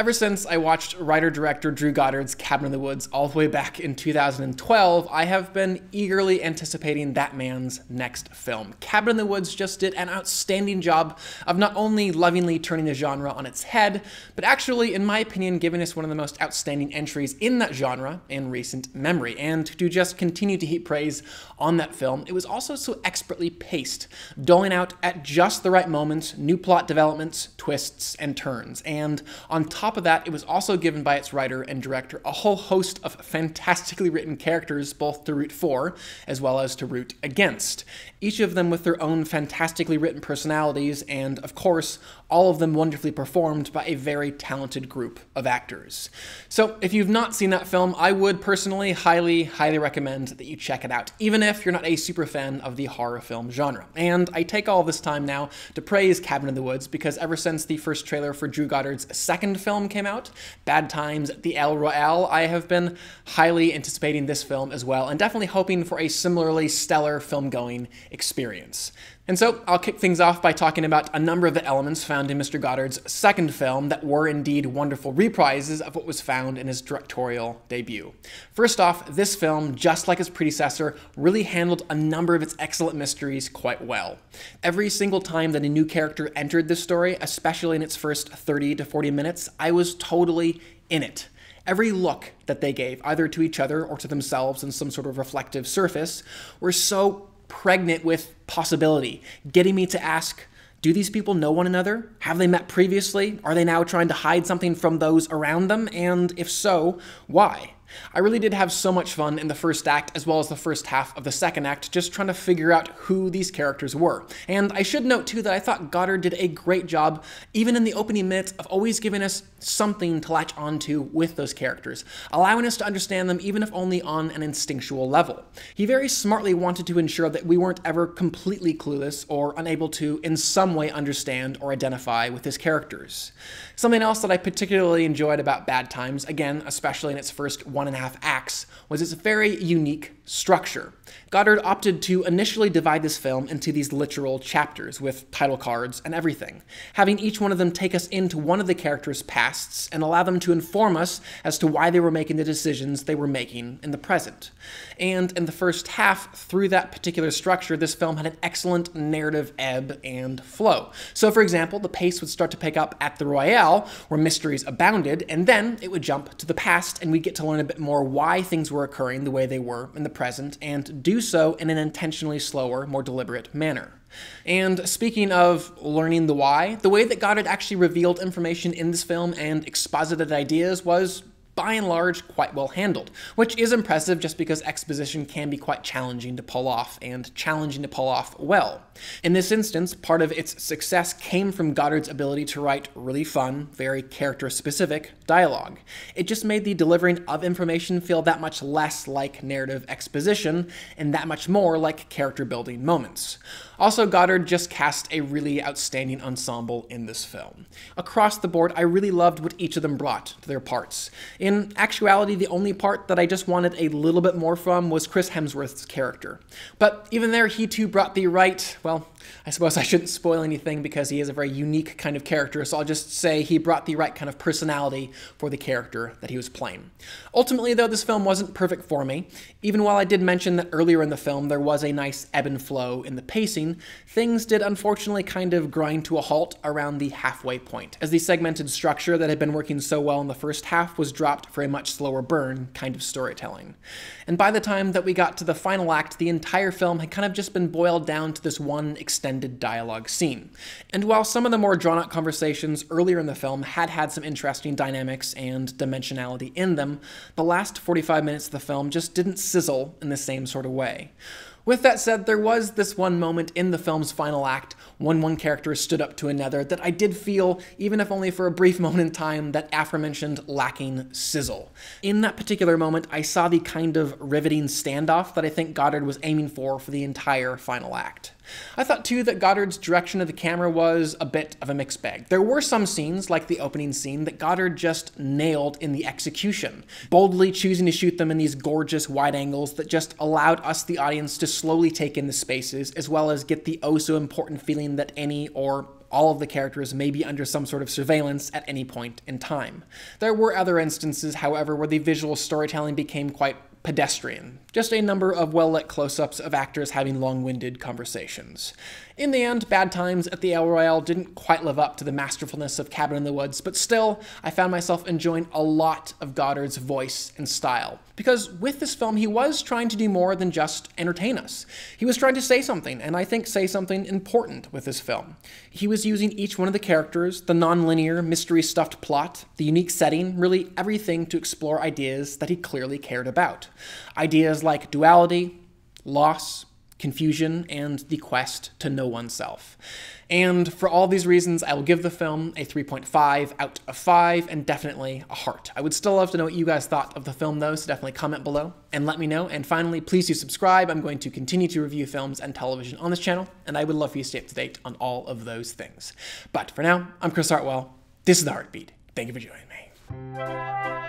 Ever since I watched writer-director Drew Goddard's Cabin in the Woods all the way back in 2012, I have been eagerly anticipating that man's next film. Cabin in the Woods just did an outstanding job of not only lovingly turning the genre on its head, but actually, in my opinion, giving us one of the most outstanding entries in that genre in recent memory. And to just continue to heap praise on that film, it was also so expertly paced, doling out at just the right moments new plot developments, twists, and turns. And on top of that, it was also given by its writer and director a whole host of fantastically written characters, both to root for as well as to root against, each of them with their own fantastically written personalities, and of course, all of them wonderfully performed by a very talented group of actors. So if you've not seen that film, I would personally highly recommend that you check it out, even if you're not a super fan of the horror film genre. And I take all this time now to praise Cabin in the Woods, because ever since the first trailer for Drew Goddard's second film came out, Bad Times at the Royale, I have been highly anticipating this film as well, and definitely hoping for a similarly stellar film-going experience. And so I'll kick things off by talking about a number of the elements found in Mr. Goddard's second film that were indeed wonderful reprises of what was found in his directorial debut. First off, this film, just like its predecessor, really handled a number of its excellent mysteries quite well. Every single time that a new character entered the story, especially in its first 30 to 40 minutes, I was totally in it. Every look that they gave, either to each other or to themselves in some sort of reflective surface, were so pregnant with possibility, getting me to ask, do these people know one another? Have they met previously? Are they now trying to hide something from those around them? And if so, why? I really did have so much fun in the first act as well as the first half of the second act just trying to figure out who these characters were. And I should note too that I thought Goddard did a great job, even in the opening minutes, of always giving us something to latch onto with those characters, allowing us to understand them even if only on an instinctual level. He very smartly wanted to ensure that we weren't ever completely clueless or unable to in some way understand or identify with his characters. Something else that I particularly enjoyed about Bad Times, again, especially in its first 1.5 acts, was its very unique structure. Goddard opted to initially divide this film into these literal chapters with title cards and everything, having each one of them take us into one of the characters' pasts and allow them to inform us as to why they were making the decisions they were making in the present. And in the first half, through that particular structure, this film had an excellent narrative ebb and flow. So for example, the pace would start to pick up at the Royale, where mysteries abounded, and then it would jump to the past and we'd get to learn a bit more why things were occurring the way they were in the present, and do so in an intentionally slower, more deliberate manner. And speaking of learning the why, the way that Goddard actually revealed information in this film and exposited ideas was, by and large, quite well handled, which is impressive just because exposition can be quite challenging to pull off, and challenging to pull off well. In this instance, part of its success came from Goddard's ability to write really fun, very character-specific dialogue. It just made the delivering of information feel that much less like narrative exposition, and that much more like character-building moments. Also, Goddard just cast a really outstanding ensemble in this film. Across the board, I really loved what each of them brought to their parts. In actuality, the only part that I just wanted a little bit more from was Chris Hemsworth's character. But even there, he too brought the right, well, I suppose I shouldn't spoil anything because he is a very unique kind of character, so I'll just say he brought the right kind of personality for the character that he was playing. Ultimately, though, this film wasn't perfect for me. Even while I did mention that earlier in the film there was a nice ebb and flow in the pacing, things did unfortunately kind of grind to a halt around the halfway point, as the segmented structure that had been working so well in the first half was dropped for a much slower burn kind of storytelling. And by the time that we got to the final act, the entire film had kind of just been boiled down to this one extended dialogue scene. And while some of the more drawn-out conversations earlier in the film had some interesting dynamics and dimensionality in them, the last 45 minutes of the film just didn't sizzle in the same sort of way. With that said, there was this one moment in the film's final act when one character stood up to another that I did feel, even if only for a brief moment in time, that aforementioned lacking sizzle. In that particular moment, I saw the kind of riveting standoff that I think Goddard was aiming for the entire final act. I thought too that Goddard's direction of the camera was a bit of a mixed bag. There were some scenes, like the opening scene, that Goddard just nailed in the execution, boldly choosing to shoot them in these gorgeous wide angles that just allowed us, the audience, to slowly take in the spaces, as well as get the oh so important feeling that any or all of the characters may be under some sort of surveillance at any point in time. There were other instances, however, where the visual storytelling became quite pedestrian, just a number of well-lit close-ups of actors having long-winded conversations. In the end, Bad Times at the El Royale didn't quite live up to the masterfulness of Cabin in the Woods, but still, I found myself enjoying a lot of Goddard's voice and style. Because with this film, he was trying to do more than just entertain us. He was trying to say something, and I think say something important with this film. He was using each one of the characters, the non-linear, mystery-stuffed plot, the unique setting, really everything to explore ideas that he clearly cared about. Ideas like duality, loss, confusion, and the quest to know oneself. And for all these reasons, I will give the film a 3.5 out of 5, and definitely a heart. I would still love to know what you guys thought of the film though, so definitely comment below and let me know. And finally, please do subscribe. I'm going to continue to review films and television on this channel, and I would love for you to stay up to date on all of those things. But for now, I'm Chris Hartwell. This is The Heartbeat. Thank you for joining me.